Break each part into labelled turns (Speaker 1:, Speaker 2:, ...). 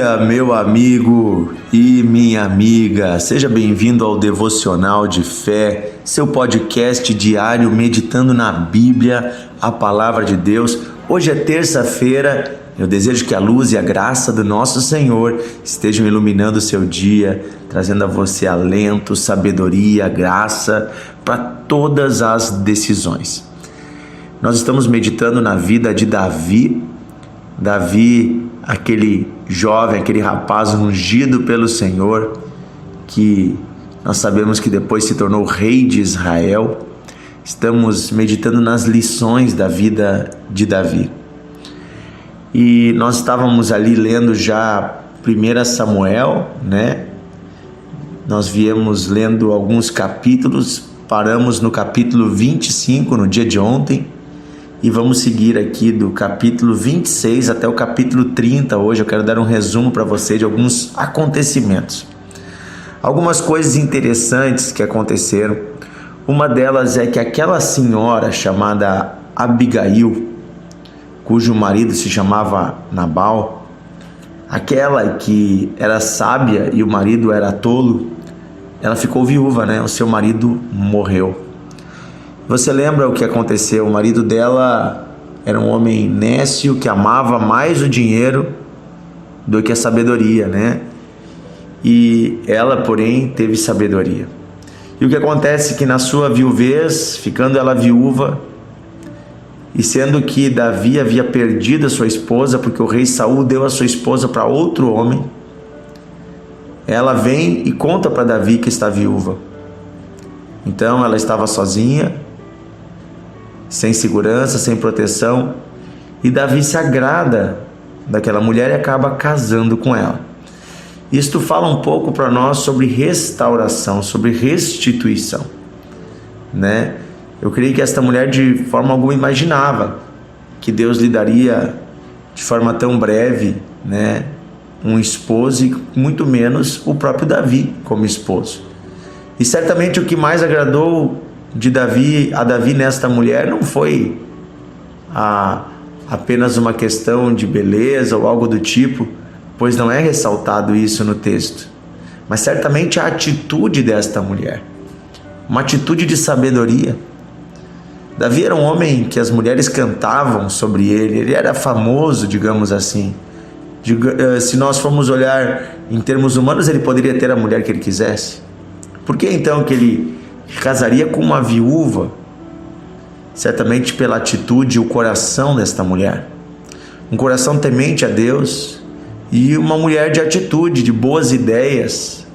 Speaker 1: dia, meu amigo e minha amiga. Seja bem-vindo ao Devocional de Fé, seu podcast diário meditando na Bíblia, a Palavra de Deus. Hoje é terça-feira. Eu desejo que a luz e a graça do nosso Senhor estejam iluminando o seu dia, trazendo a você alento, sabedoria, graça para todas as decisões. Nós estamos meditando na vida de Davi. Davi, aquele jovem, aquele rapaz ungido pelo Senhor, que nós sabemos que depois se tornou rei de Israel. Estamos meditando nas lições da vida de Davi. E nós estávamos ali lendo já 1 Samuel, né? Nós viemos lendo alguns capítulos, paramos no capítulo 25 no dia de ontem. E vamos seguir aqui do capítulo 26 até o capítulo 30. Hoje eu quero dar um resumo para você de alguns acontecimentos. Algumas coisas interessantes que aconteceram. Uma delas é que aquela senhora chamada Abigail, cujo marido se chamava Nabal, aquela que era sábia e o marido era tolo, ela ficou viúva, né? O seu marido morreu. Você lembra o que aconteceu? O marido dela era um homem nécio que amava mais o dinheiro do que a sabedoria, né? E ela, porém, teve sabedoria. E o que acontece é que na sua viuvez, ficando ela viúva, e sendo que Davi havia perdido a sua esposa, porque o rei Saul deu a sua esposa para outro homem, ela vem e conta para Davi que está viúva. Então ela estava sozinha, sem segurança, sem proteção, e Davi se agrada daquela mulher e acaba casando com ela. Isto fala um pouco para nós sobre restauração, sobre restituição, né? Eu creio que esta mulher de forma alguma imaginava que Deus lhe daria de forma tão breve, né, um esposo, e muito menos o próprio Davi como esposo. E certamente o que mais agradou a Davi nesta mulher não foi apenas uma questão de beleza ou algo do tipo, pois não é ressaltado isso no texto, mas certamente a atitude desta mulher, uma atitude de sabedoria. Davi era um homem que as mulheres cantavam sobre ele era famoso, digamos assim. Se nós formos olhar em termos humanos, ele poderia ter a mulher que ele quisesse. Por que então que ele casaria com uma viúva? Certamente pela atitude e o coração desta mulher. Um coração temente a Deus e uma mulher de atitude, de boas ideias,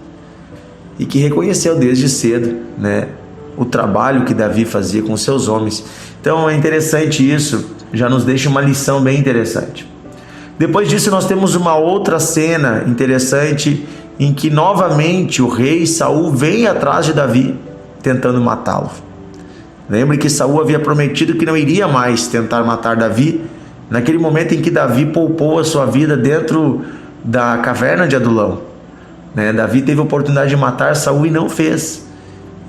Speaker 1: e que reconheceu desde cedo, né, o trabalho que Davi fazia com seus homens. Então é interessante isso, já nos deixa uma lição bem interessante. Depois disso nós temos uma outra cena interessante em que novamente o rei Saul vem atrás de Davi tentando matá-lo. Lembre que Saul havia prometido que não iria mais tentar matar Davi naquele momento em que Davi poupou a sua vida dentro da caverna de Adulão, né? Davi teve a oportunidade de matar Saul e não fez.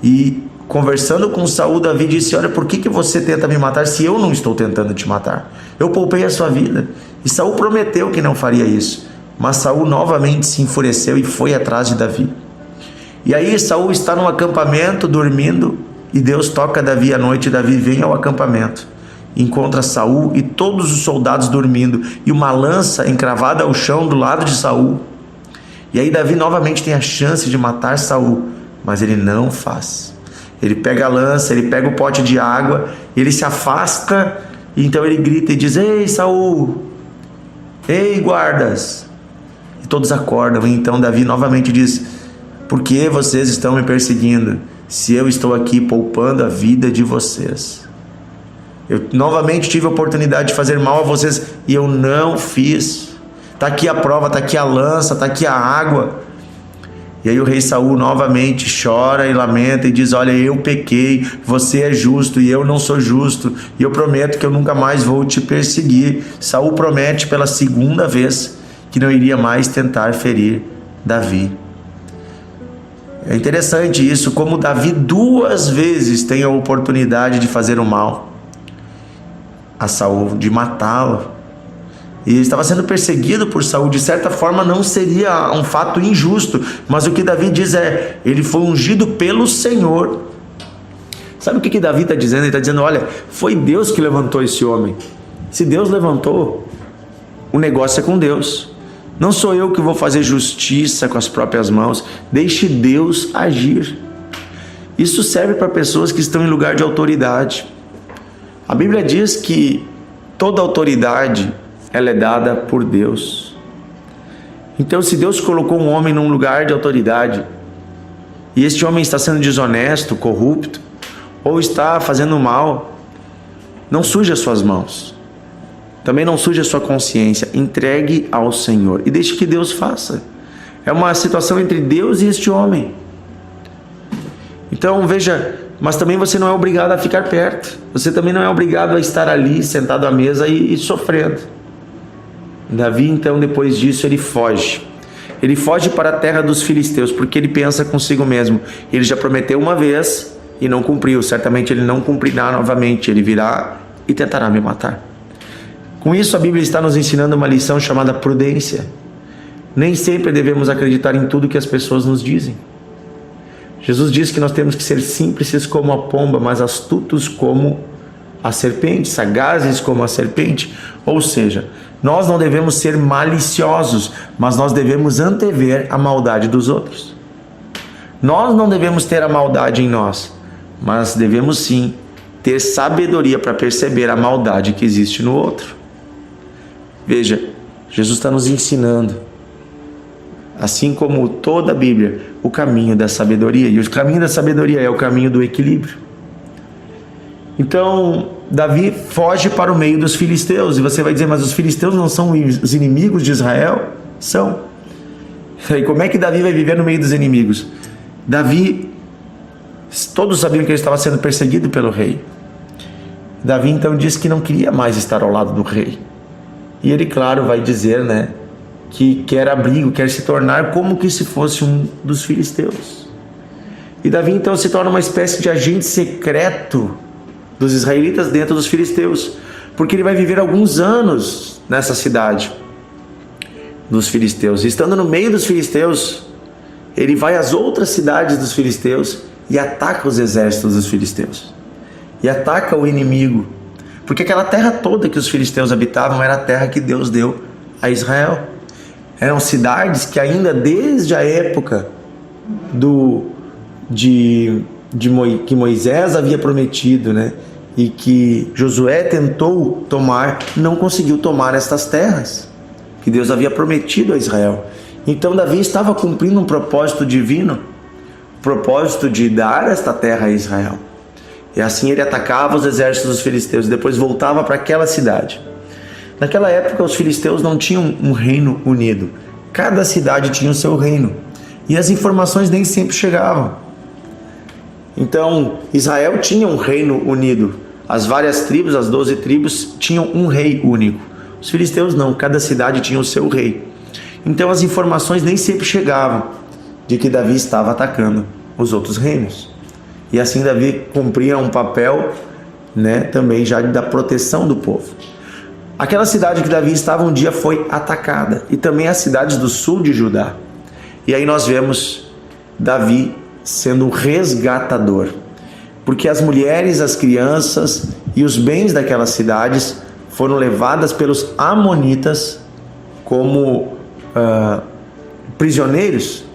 Speaker 1: E conversando com Saul, Davi disse: olha, por que você tenta me matar se eu não estou tentando te matar? Eu poupei a sua vida. E Saul prometeu que não faria isso, mas Saul novamente se enfureceu e foi atrás de Davi. E aí Saul está num acampamento dormindo, e Deus toca Davi à noite. Davi vem ao acampamento, encontra Saul e todos os soldados dormindo, e uma lança encravada ao chão do lado de Saul. E aí Davi novamente tem a chance de matar Saul, mas ele não faz. Ele pega a lança, ele pega o pote de água, ele se afasta, e então ele grita e diz: ei Saul, ei guardas. E todos acordam, e então Davi novamente diz: por que vocês estão me perseguindo, se eu estou aqui poupando a vida de vocês? Eu novamente tive a oportunidade de fazer mal a vocês e eu não fiz. Está aqui a prova, está aqui a lança, está aqui a água. E aí o rei Saul novamente chora e lamenta e diz: olha, eu pequei, você é justo e eu não sou justo, e eu prometo que eu nunca mais vou te perseguir. Saul promete pela segunda vez que não iria mais tentar ferir Davi. É interessante isso, como Davi duas vezes tem a oportunidade de fazer o mal a Saul, de matá-lo. e estava sendo perseguido por Saul. De certa forma não seria um fato injusto, mas o que Davi diz é: ele foi ungido pelo Senhor. Sabe o que Davi está dizendo? Ele está dizendo: olha, foi Deus que levantou esse homem. Se Deus levantou, o negócio é com Deus. Não sou eu que vou fazer justiça com as próprias mãos. Deixe Deus agir. Isso serve para pessoas que estão em lugar de autoridade. A Bíblia diz que toda autoridade ela é dada por Deus. Então, se Deus colocou um homem num lugar de autoridade e este homem está sendo desonesto, corrupto, ou está fazendo mal, não suje as suas mãos. Também não suje a sua consciência. Entregue ao Senhor e deixe que Deus faça. É uma situação entre Deus e este homem. Então veja, mas também você não é obrigado a ficar perto. Você também não é obrigado a estar ali sentado à mesa e sofrendo. Davi então, depois disso, ele foge. Ele foge para a terra dos filisteus, porque ele pensa consigo mesmo: ele já prometeu uma vez e não cumpriu, certamente ele não cumprirá novamente. Ele virá e tentará me matar. Com isso, a Bíblia está nos ensinando uma lição chamada prudência. Nem sempre devemos acreditar em tudo que as pessoas nos dizem. Jesus diz que nós temos que ser simples como a pomba, mas astutos como a serpente, sagazes como a serpente. Ou seja, nós não devemos ser maliciosos, mas nós devemos antever a maldade dos outros. Nós não devemos ter a maldade em nós, mas devemos sim ter sabedoria para perceber a maldade que existe no outro. Veja, Jesus está nos ensinando, assim como toda a Bíblia, o caminho da sabedoria. E o caminho da sabedoria é o caminho do equilíbrio. Então, Davi foge para o meio dos filisteus. E você vai dizer: mas os filisteus não são os inimigos de Israel? São. E como é que Davi vai viver no meio dos inimigos? Davi, todos sabiam que ele estava sendo perseguido pelo rei. Davi então disse que não queria mais estar ao lado do rei. E ele, claro, vai dizer, que quer abrigo, quer se tornar como que se fosse um dos filisteus. E Davi então se torna uma espécie de agente secreto dos israelitas dentro dos filisteus, porque ele vai viver alguns anos nessa cidade dos filisteus. E estando no meio dos filisteus, ele vai às outras cidades dos filisteus e ataca os exércitos dos filisteus. E ataca o inimigo. Porque aquela terra toda que os filisteus habitavam era a terra que Deus deu a Israel. Eram cidades que ainda desde a época que Moisés havia prometido, e que Josué tentou tomar, não conseguiu tomar estas terras que Deus havia prometido a Israel. Então Davi estava cumprindo um propósito divino, o propósito de dar esta terra a Israel. E assim ele atacava os exércitos dos filisteus e depois voltava para aquela cidade. Naquela época os filisteus não tinham um reino unido. Cada cidade tinha o seu reino. E as informações nem sempre chegavam. Então Israel tinha um reino unido. As várias tribos, as 12 tribos, tinham um rei único. Os filisteus não, cada cidade tinha o seu rei. Então as informações nem sempre chegavam de que Davi estava atacando os outros reinos. E assim Davi cumpria um papel, também já da proteção do povo. Aquela cidade que Davi estava um dia foi atacada, e também as cidades do sul de Judá. E aí nós vemos Davi sendo um resgatador, porque as mulheres, as crianças e os bens daquelas cidades foram levadas pelos amonitas como prisioneiros.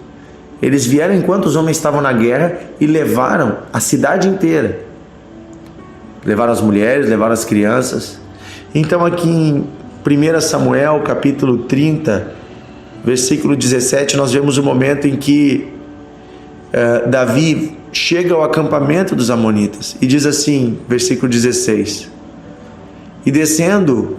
Speaker 1: Eles vieram enquanto os homens estavam na guerra e levaram a cidade inteira. Levaram as mulheres, levaram as crianças. Então aqui em 1 Samuel capítulo 30, versículo 17, nós vemos o momento em que Davi chega ao acampamento dos amonitas e diz assim, versículo 16: e descendo,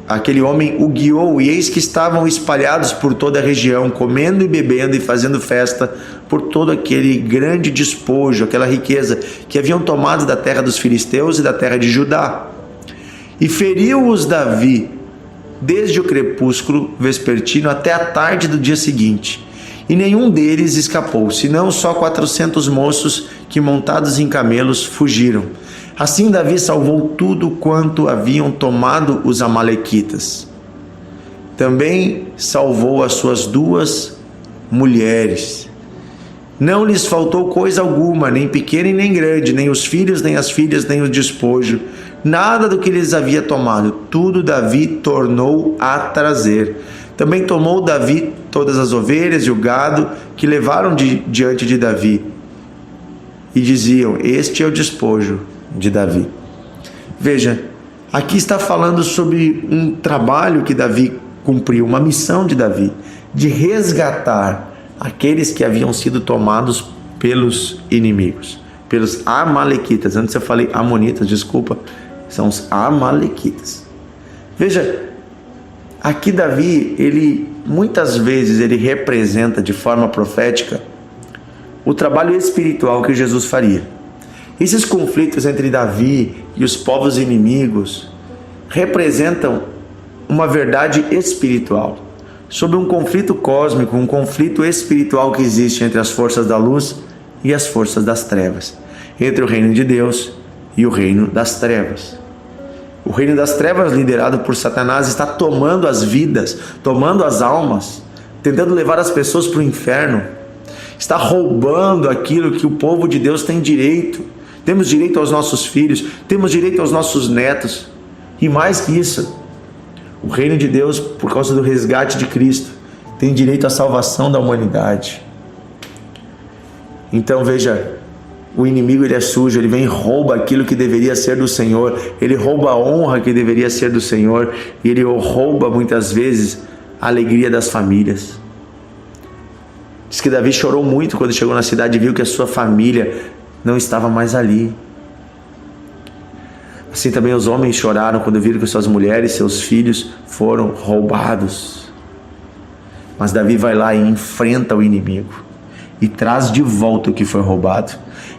Speaker 1: aquele homem o guiou, e eis que estavam espalhados por toda a região, comendo e bebendo e fazendo festa por todo aquele grande despojo, aquela riqueza que haviam tomado da terra dos filisteus e da terra de Judá. E feriu-os Davi desde o crepúsculo vespertino até a tarde do dia seguinte, e nenhum deles escapou, senão só 400 moços que, montados em camelos, fugiram. Assim Davi salvou tudo quanto haviam tomado os amalequitas. também salvou as suas 2 mulheres. Não lhes faltou coisa alguma, nem pequena e nem grande, nem os filhos, nem as filhas, nem o despojo, nada do que lhes havia tomado. Tudo Davi tornou a trazer. Também tomou Davi todas as ovelhas e o gado que levaram diante de Davi. E diziam: este é o despojo de Davi. Veja, aqui está falando sobre um trabalho que Davi cumpriu, uma missão de Davi, de resgatar aqueles que haviam sido tomados pelos inimigos, pelos amalequitas. Antes eu falei amonitas, desculpa, são os amalequitas. Veja, aqui Davi, muitas vezes ele representa de forma profética o trabalho espiritual que Jesus faria. Esses conflitos entre Davi e os povos inimigos representam uma verdade espiritual sobre um conflito cósmico, um conflito espiritual que existe entre as forças da luz e as forças das trevas, entre o reino de Deus e o reino das trevas. O reino das trevas, liderado por Satanás, está tomando as vidas, tomando as almas, tentando levar as pessoas para o inferno, está roubando aquilo que o povo de Deus tem direito. Temos direito aos nossos filhos, temos direito aos nossos netos, e mais que isso, o reino de Deus, por causa do resgate de Cristo, tem direito à salvação da humanidade. Então veja, o inimigo ele é sujo, ele vem e rouba aquilo que deveria ser do Senhor, ele rouba a honra que deveria ser do Senhor, e ele rouba muitas vezes a alegria das famílias. Diz que Davi chorou muito quando chegou na cidade e viu que a sua família não estava mais ali. Assim também os homens choraram quando viram que suas mulheres e seus filhos foram roubados. Mas Davi vai lá e enfrenta o inimigo e traz de volta o que foi roubado.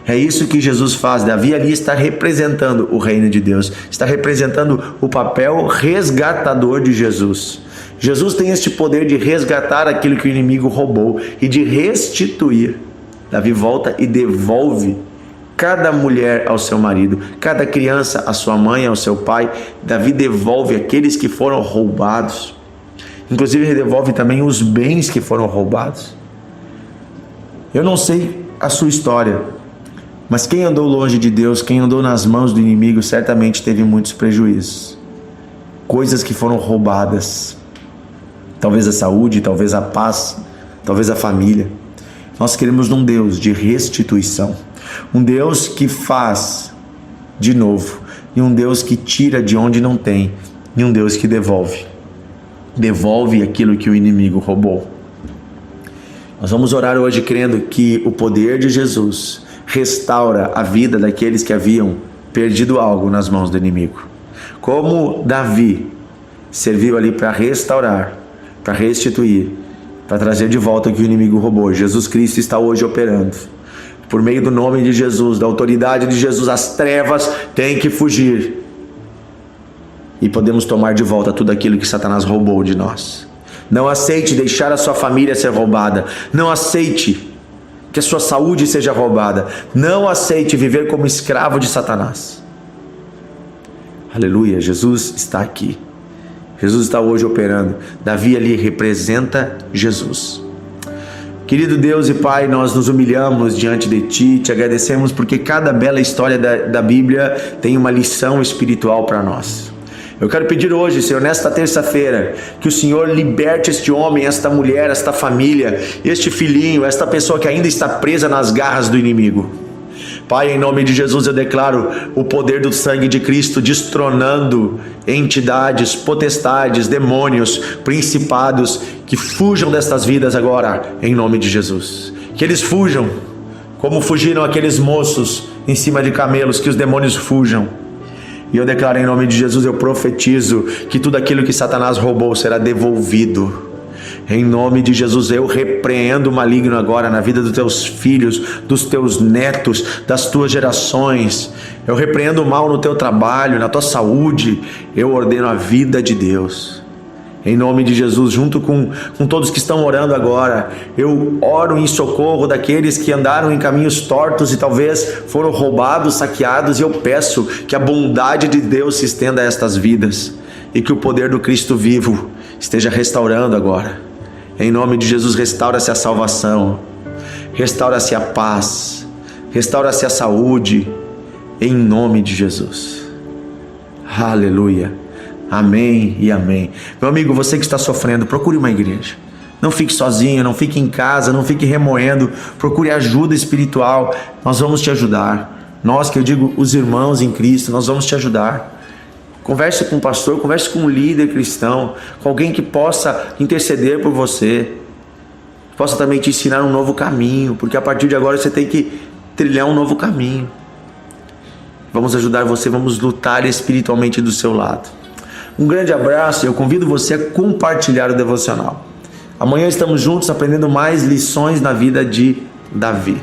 Speaker 1: É isso que Jesus faz. Davi ali está representando o reino de Deus, está representando o papel resgatador de Jesus. Jesus tem este poder de resgatar aquilo que o inimigo roubou e de restituir. Davi volta e devolve cada mulher ao seu marido, cada criança à sua mãe, ao seu pai. Davi devolve aqueles que foram roubados. Inclusive ele devolve também os bens que foram roubados. Eu não sei a sua história, mas quem andou longe de Deus, quem andou nas mãos do inimigo, certamente teve muitos prejuízos. Coisas que foram roubadas. Talvez a saúde, talvez a paz, talvez a família. Nós queremos um Deus de restituição. Um Deus que faz de novo. E um Deus que tira de onde não tem. E um Deus que devolve. Devolve aquilo que o inimigo roubou. Nós vamos orar hoje crendo que o poder de Jesus restaura a vida daqueles que haviam perdido algo nas mãos do inimigo. Como Davi serviu ali para restaurar, para restituir, para trazer de volta o que o inimigo roubou. Jesus Cristo está hoje operando. Por meio do nome de Jesus, da autoridade de Jesus, as trevas têm que fugir. E podemos tomar de volta tudo aquilo que Satanás roubou de nós. Não aceite deixar a sua família ser roubada. Não aceite que a sua saúde seja roubada. Não aceite viver como escravo de Satanás. Aleluia, Jesus está aqui. Jesus está hoje operando. Davi ali representa Jesus. Querido Deus e Pai, nós nos humilhamos diante de Ti, Te agradecemos porque cada bela história da Bíblia tem uma lição espiritual para nós. Eu quero pedir hoje, Senhor, nesta terça-feira, que o Senhor liberte este homem, esta mulher, esta família, este filhinho, esta pessoa que ainda está presa nas garras do inimigo. Pai, em nome de Jesus eu declaro o poder do sangue de Cristo destronando entidades, potestades, demônios, principados, que fujam destas vidas agora, em nome de Jesus. Que eles fujam, como fugiram aqueles moços em cima de camelos, que os demônios fujam. E eu declaro em nome de Jesus, eu profetizo que tudo aquilo que Satanás roubou será devolvido. Em nome de Jesus, eu repreendo o maligno agora na vida dos teus filhos, dos teus netos, das tuas gerações. Eu repreendo o mal no teu trabalho, na tua saúde. Eu ordeno a vida de Deus. Em nome de Jesus, junto com todos que estão orando agora, eu oro em socorro daqueles que andaram em caminhos tortos e talvez foram roubados, saqueados, e eu peço que a bondade de Deus se estenda a estas vidas e que o poder do Cristo vivo esteja restaurando agora. Em nome de Jesus, restaura-se a salvação, restaura-se a paz, restaura-se a saúde, em nome de Jesus. Aleluia. Amém e amém. Meu amigo, você que está sofrendo, procure uma igreja. Não fique sozinho, não fique em casa, não fique remoendo. Procure ajuda espiritual. Nós vamos te ajudar. Nós, que eu digo, os irmãos em Cristo, nós vamos te ajudar. Converse com o pastor, converse com um líder cristão, com alguém que possa interceder por você, que possa também te ensinar um novo caminho, porque a partir de agora você tem que trilhar um novo caminho. Vamos ajudar você, vamos lutar espiritualmente do seu lado. Um grande abraço e eu convido você a compartilhar o devocional. Amanhã estamos juntos aprendendo mais lições na vida de Davi.